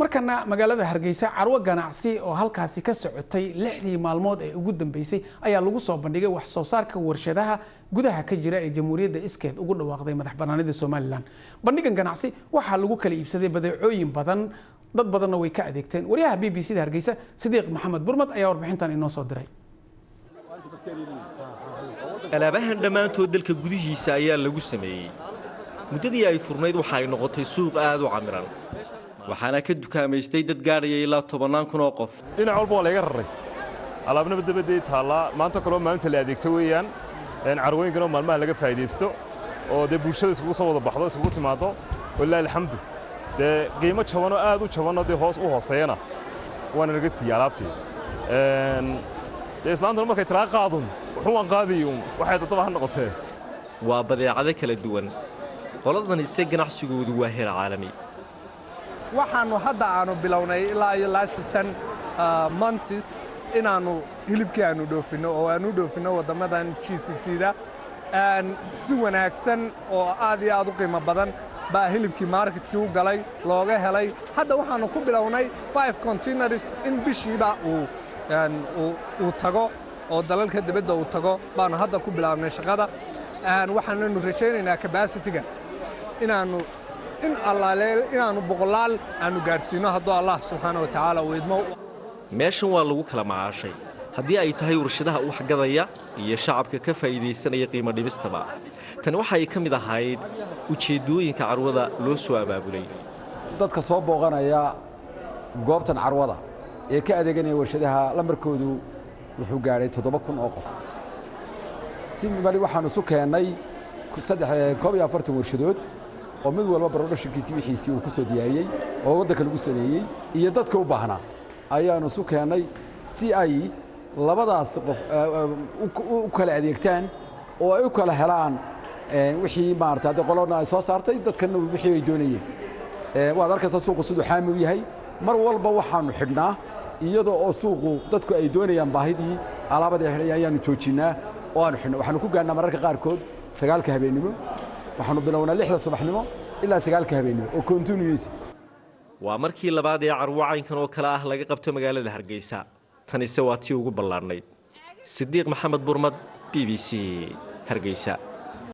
markana magaalada Hargeysa carwo ganacsi oo halkaasi ka socotay 6 maalmood ee ugu dambeysay ayaa lagu soo bandhigay wax soo saarka warshadaha gudaha ka jira ee Jamhuuriyadda Iskeed ugu dhawaaqday madaxbannaanida Soomaaliland. Bandhigan ganacsi waxa lagu kala iibsaday badeecooyin badan, dad badanna way ka adeegteen. Wariyaha BBC-da Hargeysa Sidiiq Maxamed Burmad ayaa warbixintan inoo soo diray. alaabahan dhammaantood dalka gudihiisa ayaa lagu sameeyay. muddadii ay furnayd waxa ay noqotay suuq aad u camiran. waxaana ka dukaamaystay dad gaadhaya ilaa 10,000 oo qof. dhinac walba waa laga raray. alaabnaba dabadii taala maanta kale maalinta la adeegto weeyaan. carwooyinkan oo maalmaha laga faa'iideysto oo bulshada isku soo wada baxdo isku timaado. wallaahi alxamdu. qiimo jaban oo aad u jaban oo hoos u hooseeyana waana laga siiyay alaabtii. islaanta markay tira qaadun wuxuu aan qaadiyay waxay dadba noqotay. waa badeecado kala duwan. qoladan isee ganacsigoodu waa heer caalami. waxaanu hadda aanu bilownay ilaa iyo last 10 months inaanu hilibkii aanu dhoofino oo aanu dhoofino wadamadan GCC-da si wanaagsan oo aad iyo aad u qiimo badan baa hilibkii marketkii u galay looga helay. hadda waxaanu ku bilownay 5 containers in bishiiba uu tago oo dalalka dibadda uu tago baanu hadda ku bilownay shaqada. waxaanu rajaynaynaa capacity-ga inaanu boqolaal aanu gaarsiino hadduu Allah subxaanahu wa ta'aala uu idmo. meeshan waa lagu kala macaashay haddii ay tahay warshadaha wax gadaya iyo shacabka ka faa'iideysanaya qiimo dhimistaba. tan waxa ay ka mid ahayd ujeedooyinka carwada loo soo abaabulay. dadka soo booqanaya goobtan carwada ee ka adeeganaya warshadaha lambarkoodu wuxuu gaaray 7,000 oo qof. si mali waxaanu isu keennay 43 warshadood oo mid walba production-kiisii wixiisii uu ku soo diyaariyay oo waddanka lagu sameeyay iyo dadka u baahnaa ayaanu isu keennay si ay labadaas qof u kala adeegtaan oo ay u kala helaan wixii maartay qolona ay soo saartay dadkana wixii ay doonayeen. waad arkaysaa suuqu siduu xaamil yahay mar walba waxaanu xidhnaa iyadoo oo suuqu dadku ay doonayaan baahidii alaabada ayaanu joojinaa oo aanu xidhnaa. waxaanu ku gaarnaa mararka qaarkood 9 habeenimo. waxaanu bilownaa 6 subaxnimo ilaa 9 habeenimo oo continuous. waa markii labaad ee carwo caynkan oo kale ah laga qabto magaalada Hargeysa. tan ise waa tii ugu ballaarnayd. Sidiiq Maxamed Burmad, BBC, Hargeysa.